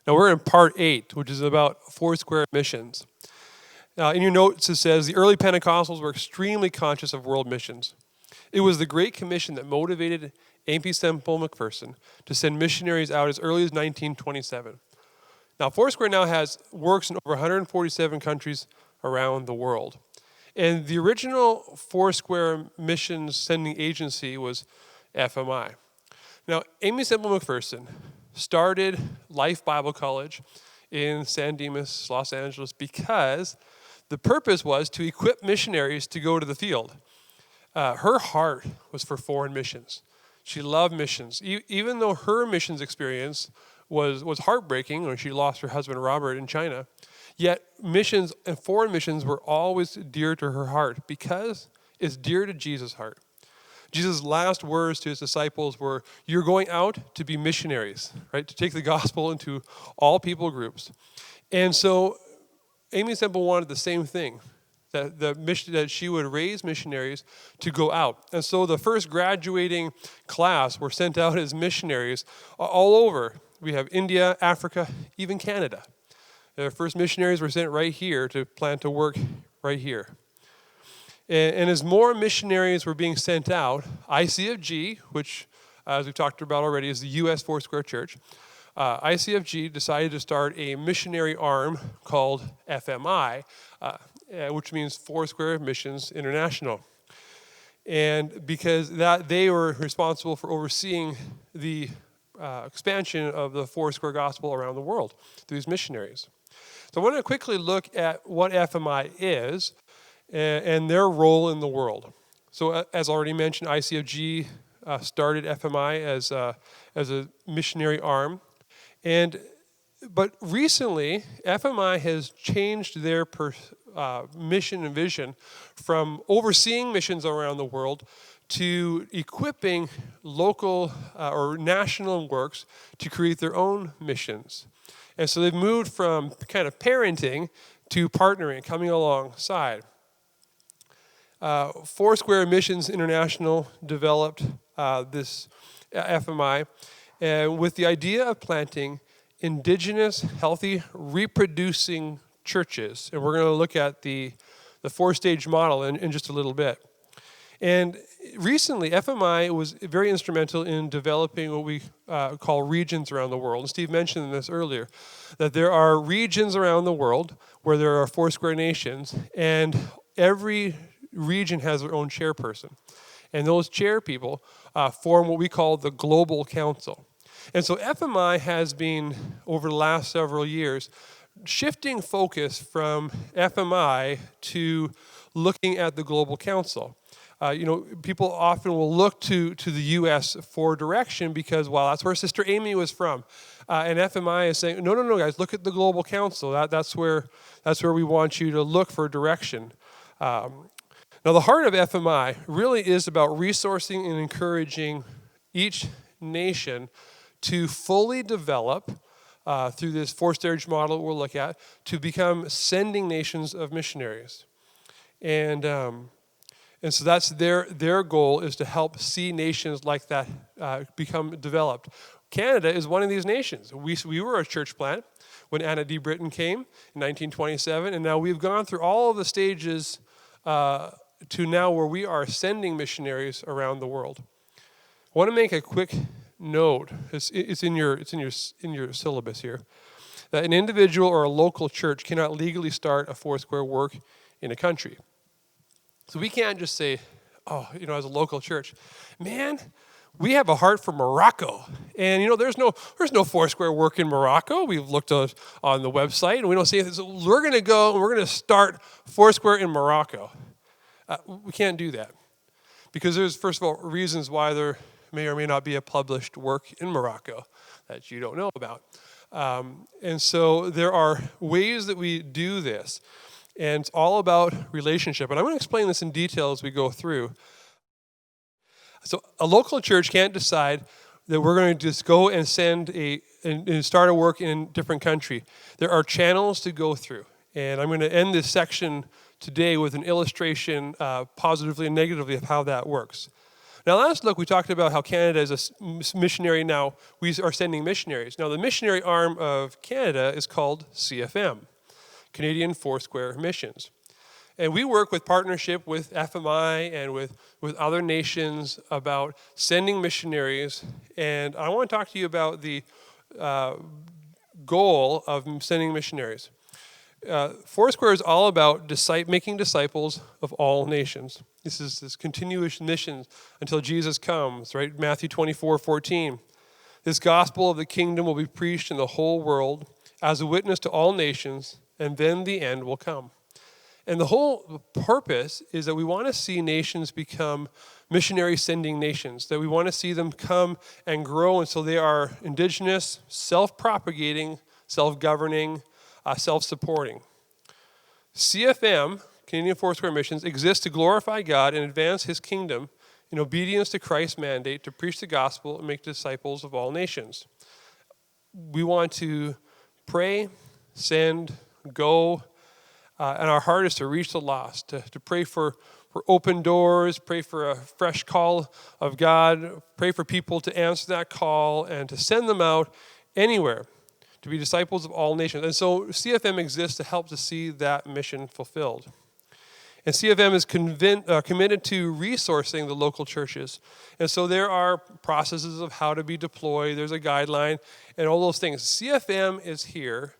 Now we're in part 8, which is about Foursquare missions. In your notes it says, the early Pentecostals were extremely conscious of world missions. It was the Great Commission that motivated Aimee Semple McPherson to send missionaries out as early as 1927. Now Foursquare now works in over 147 countries around the world. And the original Foursquare missions sending agency was FMI. Now, Aimee Semple McPherson started Life Bible College in San Dimas, Los Angeles, because the purpose was to equip missionaries to go to the field. Her heart was for foreign missions. She loved missions. Even though her missions experience was heartbreaking when she lost her husband Robert in China, yet missions and foreign missions were always dear to her heart because it's dear to Jesus' heart. Jesus' last words to his disciples were, you're going out to be missionaries, right? To take the gospel into all people groups. And so Aimee Semple wanted the same thing, that she would raise missionaries to go out. And so the first graduating class were sent out as missionaries all over. We have India, Africa, even Canada. The first missionaries were sent right here to plant a work right here. And as more missionaries were being sent out, ICFG, which, as we've talked about already, is the U.S. Foursquare Church, ICFG decided to start a missionary arm called FMI, which means Foursquare Missions International. And because they were responsible for overseeing the expansion of the Foursquare gospel around the world through these missionaries. So I want to quickly look at what FMI is and their role in the world. So as already mentioned, ICFG started FMI as a missionary arm. But recently, FMI has changed their mission and vision from overseeing missions around the world to equipping local or national works to create their own missions. And so they've moved from kind of parenting to partnering, coming alongside. Foursquare Missions International developed this FMI with the idea of planting indigenous, healthy, reproducing churches. And we're going to look at the four-stage model in just a little bit. And recently, FMI was very instrumental in developing what we call regions around the world. And Steve mentioned this earlier, that there are regions around the world where there are Foursquare nations, and every region has their own chairperson. And those chair people form what we call the Global Council. And so FMI has been, over the last several years, shifting focus from FMI to looking at the Global Council. People often will look to the U.S. for direction because, well, that's where Sister Amy was from. And FMI is saying, no, guys, look at the Global Council. That's where we want you to look for direction. Now, the heart of FMI really is about resourcing and encouraging each nation to fully develop, through this four-stage model we'll look at, to become sending nations of missionaries. And so that's their goal, is to help see nations like that become developed. Canada is one of these nations. We were a church plant when Anna D. Britton came in 1927, and now we've gone through all of the stages to now where we are sending missionaries around the world. I want to make a quick note. It's in your syllabus here, that an individual or a local church cannot legally start a Foursquare work in a country. So we can't just say, as a local church, man, we have a heart for Morocco. And, there's no Foursquare work in Morocco. We've looked on the website, and we don't see anything. So we're going to go, and we're going to start Foursquare in Morocco. We can't do that. Because there's, first of all, reasons why there may or may not be a published work in Morocco that you don't know about. And so there are ways that we do this. And it's all about relationship. And I'm going to explain this in detail as we go through. So a local church can't decide that we're going to just go and and start a work in a different country. There are channels to go through. And I'm going to end this section today with an illustration, positively and negatively, of how that works. Now, last look, we talked about how Canada is a missionary now. We are sending missionaries. Now, the missionary arm of Canada is called CFM, Canadian Foursquare Missions. And we work with partnership with FMI and with other nations about sending missionaries. And I want to talk to you about the goal of sending missionaries. Foursquare is all about making disciples of all nations. This is this continuous mission until Jesus comes, right? Matthew 24:14. This gospel of the kingdom will be preached in the whole world as a witness to all nations, and then the end will come. And the whole purpose is that we want to see nations become missionary sending nations, that we want to see them come and grow until they are indigenous, self-propagating, self-governing, self-supporting. CFM, Canadian Foursquare Missions, exists to glorify God and advance his kingdom in obedience to Christ's mandate to preach the gospel and make disciples of all nations. We want to pray, send, go, and our heart is to reach the lost, to pray for open doors, pray for a fresh call of God, pray for people to answer that call, and to send them out anywhere to be disciples of all nations. And so CFM exists to help to see that mission fulfilled. And CFM is committed to resourcing the local churches. And so there are processes of how to be deployed, there's a guideline, and all those things. CFM is here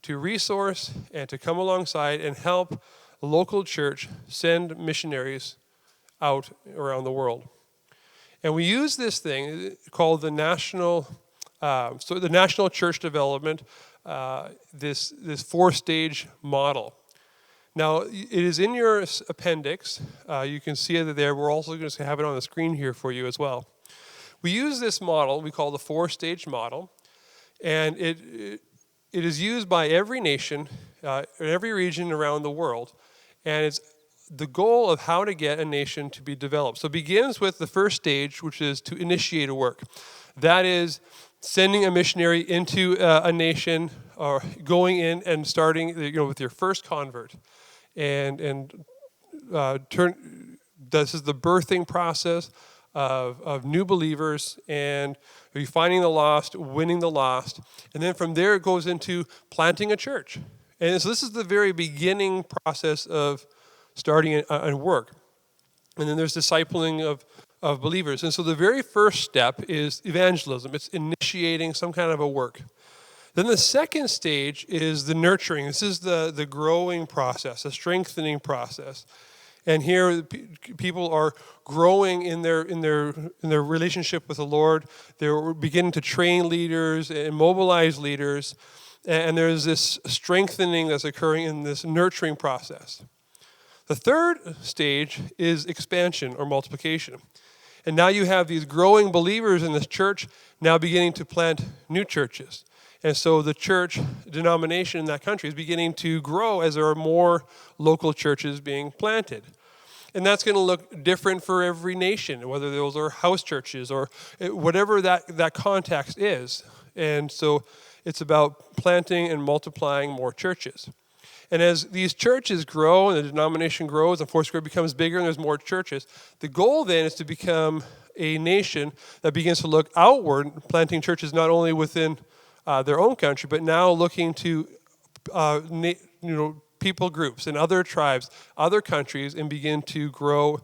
to resource and to come alongside and help a local church send missionaries out around the world. And we use this thing called the National Church Development, this 4-stage model. Now, it is in your appendix. You can see it there. We're also going to have it on the screen here for you as well. We use this model we call the 4-stage model, and it is used by every nation, in every region around the world, and it's the goal of how to get a nation to be developed. So it begins with the first stage, which is to initiate a work. That is sending a missionary into a nation, or going in and starting, with your first convert, and this is the birthing process of new believers, and you finding the lost, winning the lost, and then from there it goes into planting a church. And so this is the very beginning process of starting a work. And then there's discipling of believers. And so the very first step is evangelism. It's initiating some kind of a work. Then the second stage is the nurturing. This is the growing process, the strengthening process. And here people are growing in their relationship with the Lord. They're beginning to train leaders and mobilize leaders. And there's this strengthening that's occurring in this nurturing process. The third stage is expansion or multiplication. And now you have these growing believers in this church now beginning to plant new churches. And so the church denomination in that country is beginning to grow as there are more local churches being planted. And that's going to look different for every nation, whether those are house churches or whatever that context is. And so it's about planting and multiplying more churches. And as these churches grow and the denomination grows and Foursquare becomes bigger and there's more churches, the goal then is to become a nation that begins to look outward, planting churches not only within their own country, but now looking to people groups and other tribes, other countries, and begin to grow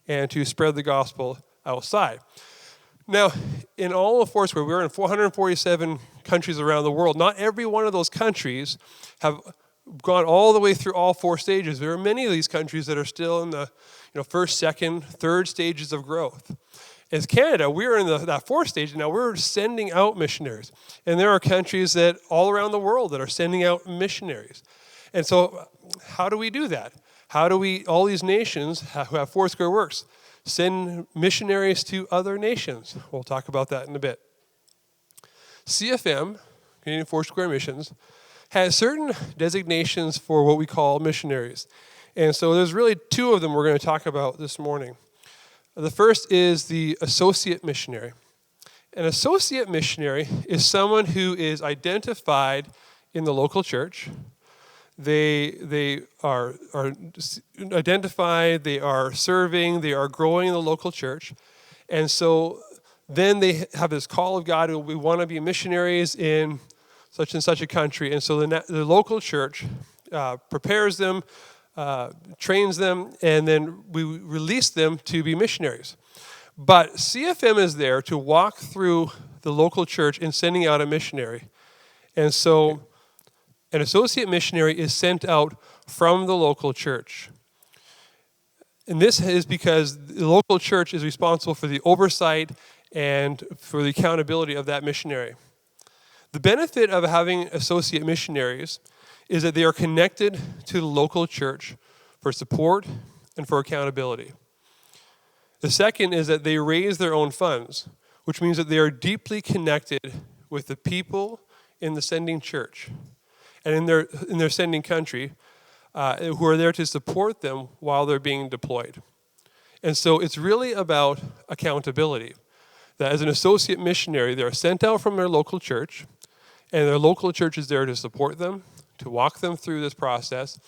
and to spread the gospel outside. Now, in all of Foursquare, we're in 447 countries around the world. Not every one of those countries have gone all the way through all 4 stages. There are many of these countries that are still in the first, second, third stages of growth. As Canada, we're in that 4th stage, and now we're sending out missionaries. And there are countries that all around the world that are sending out missionaries. And so how do we do that? How do we, all these nations who have Foursquare works, send missionaries to other nations? We'll talk about that in a bit. CFM, Canadian Foursquare Missions, has certain designations for what we call missionaries. And so there's really 2 of them we're going to talk about this morning. The first is the associate missionary. An associate missionary is someone who is identified in the local church. They are identified, they are serving, they are growing in the local church, And so then they have this call of God, we want to be missionaries in such and such a country. And so the local church prepares them, trains them, and then we release them to be missionaries. But CFM is there to walk through the local church in sending out a missionary. And so an associate missionary is sent out from the local church. And this is because the local church is responsible for the oversight and for the accountability of that missionary. The benefit of having associate missionaries is that they are connected to the local church for support and for accountability. The second is that they raise their own funds, which means that they are deeply connected with the people in the sending church and in their sending country who are there to support them while they're being deployed. And so it's really about accountability. That as an associate missionary, they're sent out from their local church, and their local church is there to support them, to walk them through this process,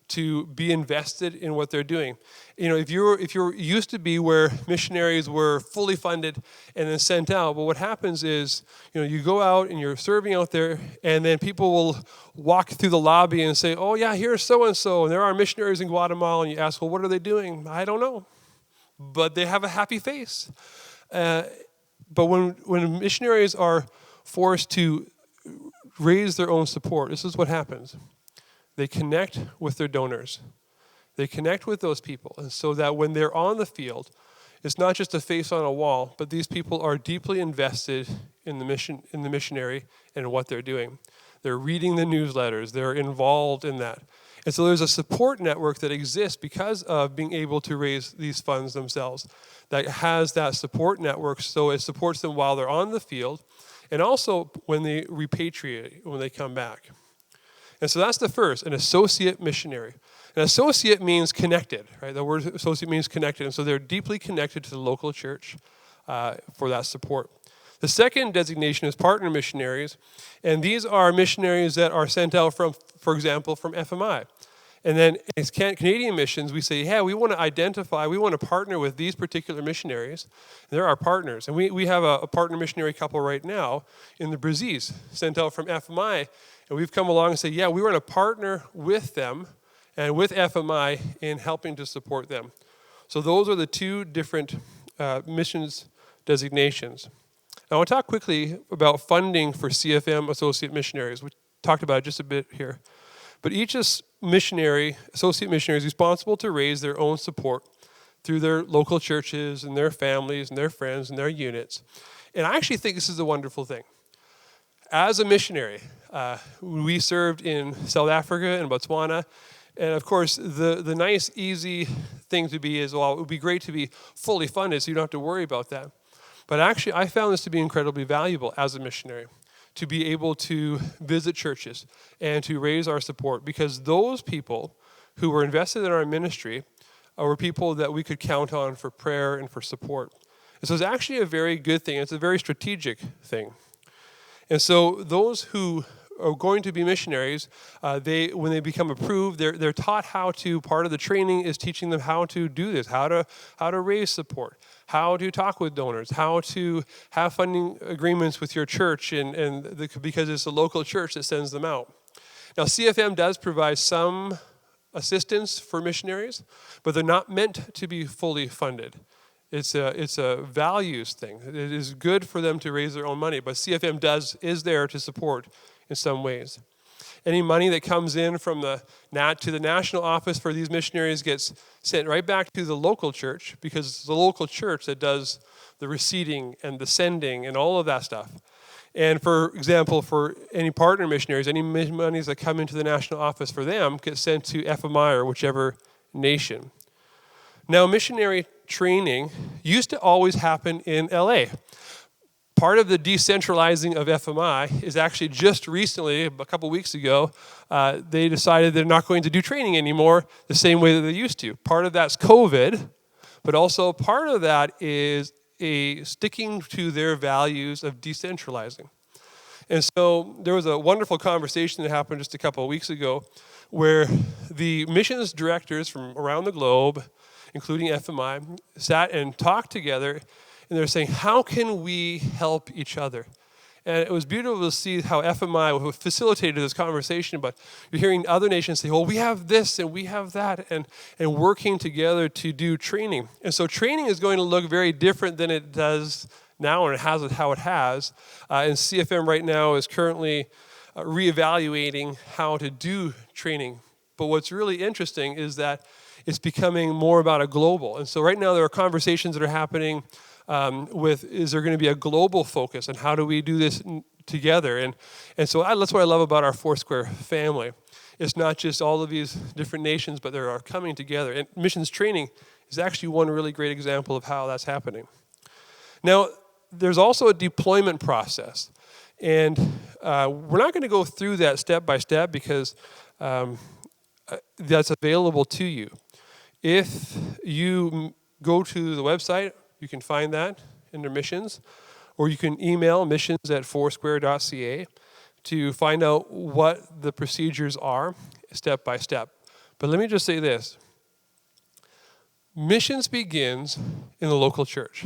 to be invested in what they're doing. You know, if you're used to be where missionaries were fully funded and then sent out, but what happens is, you know, you go out and you're serving out there, and then people will walk through the lobby and say, oh yeah, here's so-and-so, and there are missionaries in Guatemala, and you ask, well, what are they doing? I don't know. But they have a happy face. But when missionaries are forced to raise their own support, this is what happens. They connect with their donors. They connect with those people. And so that when they're on the field, it's not just a face on a wall, but these people are deeply invested in the mission, in the missionary and what they're doing. They're reading the newsletters. They're involved in that. And so there's a support network that exists because of being able to raise these funds themselves that has that support network, so it supports them while they're on the field and also when they repatriate, when they come back. And so that's the first, an associate missionary. An associate means connected, right? The word associate means connected, and so they're deeply connected to the local church for that support. The second designation is partner missionaries, and these are missionaries that are sent out from, for example, from FMI. And then as Canadian missions, we say, yeah, we want to identify, we want to partner with these particular missionaries. They're our partners. And we have a partner missionary couple right now in the Brazils, sent out from FMI. And we've come along and said, yeah, we want to partner with them and with FMI in helping to support them. So those are the two different missions designations. Now I want to talk quickly about funding for CFM associate missionaries. We talked about it just a bit here. But each missionary, associate missionary, is responsible to raise their own support through their local churches and their families and their friends and their units. And I actually think this is a wonderful thing. As a missionary, we served in South Africa and Botswana. And of course, the nice, easy thing to be is, well, it would be great to be fully funded so you don't have to worry about that. But actually, I found this to be incredibly valuable as a missionary, to be able to visit churches and to raise our support, because those people who were invested in our ministry were people that we could count on for prayer and for support. And so it's actually a very good thing. It's a very strategic thing. And so those who are going to be missionaries, when they become approved, they're taught how to, part of the training is teaching them how to do this, how to raise support, how to talk with donors, how to have funding agreements with your church, because it's a local church that sends them out. Now, CFM does provide some assistance for missionaries, but they're not meant to be fully funded. It's a values thing. It is good for them to raise their own money, but CFM is there to support in some ways. Any money that comes in from to the national office for these missionaries gets sent right back to the local church, because it's the local church that does the receiving and the sending and all of that stuff. And for example, for any partner missionaries, any monies that come into the national office for them get sent to FMI or whichever nation. Now, missionary training used to always happen in LA. Part of the decentralizing of FMI is actually just recently, a couple weeks ago, they decided they're not going to do training anymore the same way that they used to. Part of that's COVID, but also part of that is sticking to their values of decentralizing. And so there was a wonderful conversation that happened just a couple of weeks ago where the missions directors from around the globe, including FMI, sat and talked together and they're saying, how can we help each other? And it was beautiful to see how FMI facilitated this conversation, but you're hearing other nations say, well, we have this and we have that, and working together to do training. And so training is going to look very different than it does now, and it has how it has. And CFM right now is currently reevaluating how to do training. But what's really interesting is that it's becoming more about a global. And so right now there are conversations that are happening is there going to be a global focus, and how do we do this together? And so that's what I love about our Foursquare family. It's not just all of these different nations, but they are coming together. And missions training is actually one really great example of how that's happening. Now, there's also a deployment process. And we're not going to go through that step by step because that's available to you. If you go to the website, you can find that under missions, or you can email missions@foursquare.ca to find out what the procedures are step by step. But let me just say this. Missions begins in the local church.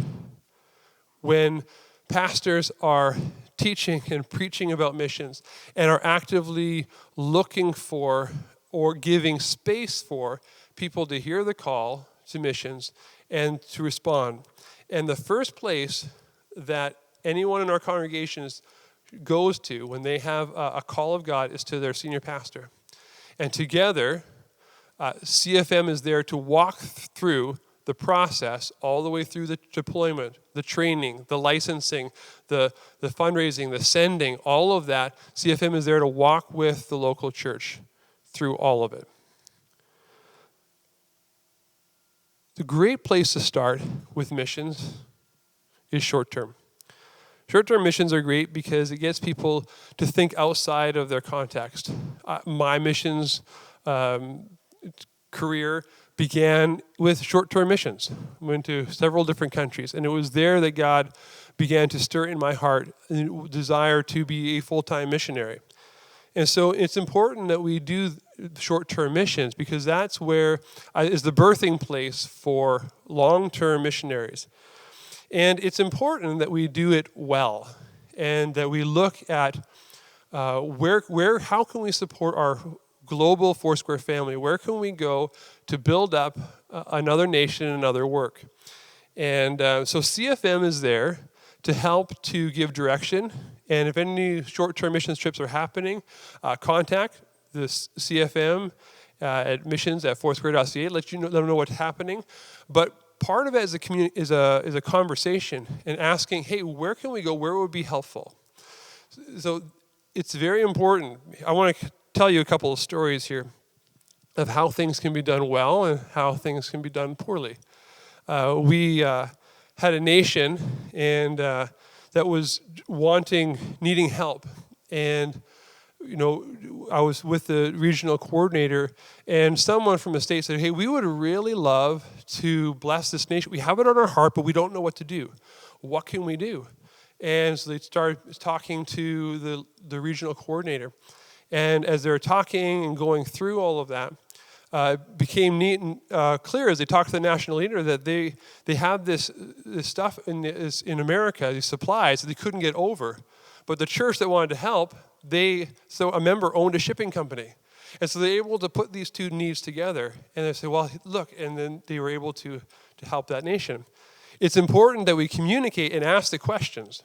When pastors are teaching and preaching about missions and are actively looking for or giving space for people to hear the call to missions and to respond. And the first place that anyone in our congregations goes to when they have a call of God is to their senior pastor. And together, CFM is there to walk through the process all the way through the deployment, the training, the licensing, the fundraising, the sending, all of that. CFM is there to walk with the local church through all of it. The great place to start with missions is short-term. Short-term missions are great because it gets people to think outside of their context. My missions career began with short-term missions. I went to several different countries, and it was there that God began to stir in my heart a desire to be a full-time missionary. And so it's important that we do short-term missions because that's where is the birthing place for long-term missionaries. And it's important that we do it well and that we look at how can we support our global Foursquare family? Where can we go to build up another nation, another work? And so CFM is there to help to give direction. And if any short-term missions trips are happening, contact the CFM at missions@foursquare.ca. Let them know what's happening. But part of it is a conversation and asking, hey, where can we go? Where would be helpful? So it's very important. I want to tell you a couple of stories here of how things can be done well and how things can be done poorly. We had a nation and that was needing help. And, I was with the regional coordinator, and someone from the state said, hey, we would really love to bless this nation. We have it on our heart, but we don't know what to do. What can we do? And so they started talking to the regional coordinator. And as they were talking and going through all of that, it became neat and clear as they talked to the national leader that they have this stuff in America, these supplies that they couldn't get over. But the church that wanted to help, so a member owned a shipping company. And so they were able to put these two needs together. And they said, well, look, and then they were able to help that nation. It's important that we communicate and ask the questions.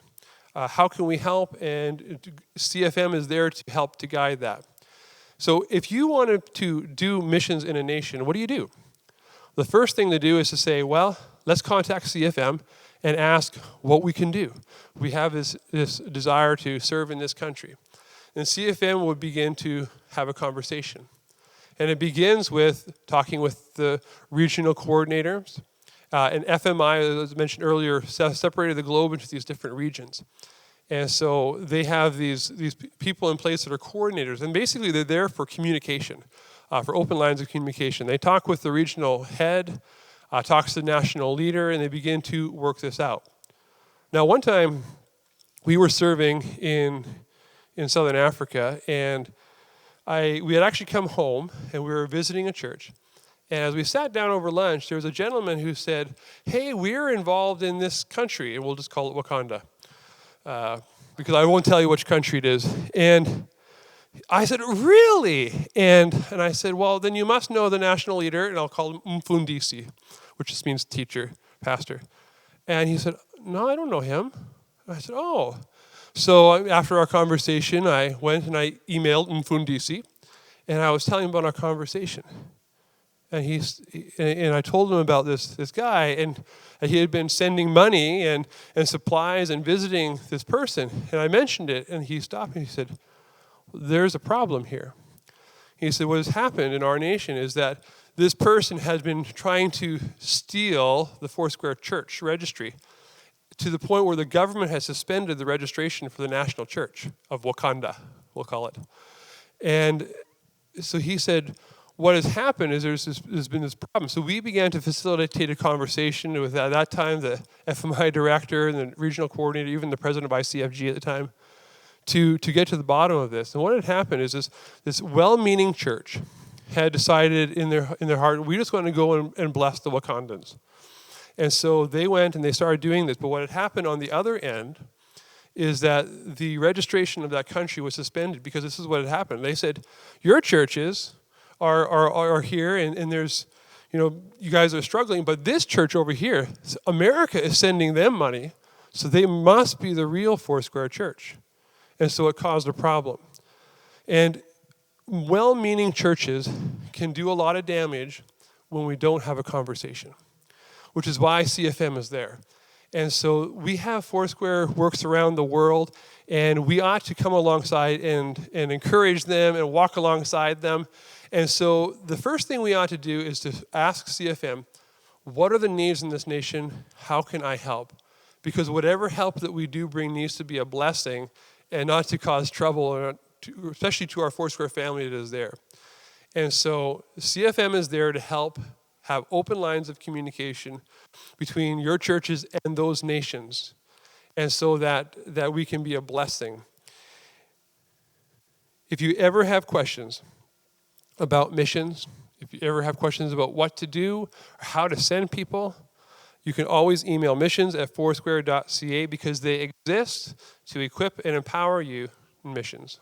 How can we help? And CFM is there to help to guide that. So if you wanted to do missions in a nation, what do? The first thing to do is to say, well, let's contact CFM and ask what we can do. We have this desire to serve in this country. And CFM would begin to have a conversation. And it begins with talking with the regional coordinators. And FMI, as mentioned earlier, separated the globe into these different regions. And so they have these people in place that are coordinators. And basically they're there for communication, for open lines of communication. They talk with the regional head, talks to the national leader, and they begin to work this out. Now, one time we were serving in Southern Africa, and we had actually come home, and we were visiting a church. And as we sat down over lunch, there was a gentleman who said, hey, we're involved in this country, and we'll just call it Wakanda, because I won't tell you which country it is. And I said, really? And I said, well, then you must know the national leader, and I'll call him Mfundisi, which just means teacher, pastor. And he said, no, I don't know him. I said, oh. So after our conversation, I went and I emailed Mfundisi, and I was telling him about our conversation. And I told him about this guy, and he had been sending money and supplies and visiting this person. And I mentioned it, and he stopped and he said, there's a problem here. He said, what has happened in our nation is that this person has been trying to steal the Foursquare church registry to the point where the government has suspended the registration for the national church of Wakanda, we'll call it. And so he said, what has happened is there's been this problem. So we began to facilitate a conversation with, at that time, the FMI director and the regional coordinator, even the president of ICFG at the time, to get to the bottom of this. And what had happened is this well-meaning church had decided in their heart, we just want to go and bless the Wakandans. And so they went and they started doing this. But what had happened on the other end is that the registration of that country was suspended because this is what had happened. They said, your churches are here and there's, you guys are struggling, but this church over here, America is sending them money, so they must be the real Foursquare church. And so it caused a problem. And well-meaning churches can do a lot of damage when we don't have a conversation, which is why CFM is there. And so we have Foursquare works around the world, and we ought to come alongside and encourage them and walk alongside them. And so the first thing we ought to do is to ask CFM, what are the needs in this nation? How can I help? Because whatever help that we do bring needs to be a blessing and not to cause trouble, or especially to our Foursquare family that is there. And so CFM is there to help have open lines of communication between your churches and those nations, and so that we can be a blessing. If you ever have questions about missions, if you ever have questions about what to do or how to send people, you can always email missions@foursquare.ca because they exist to equip and empower you in missions.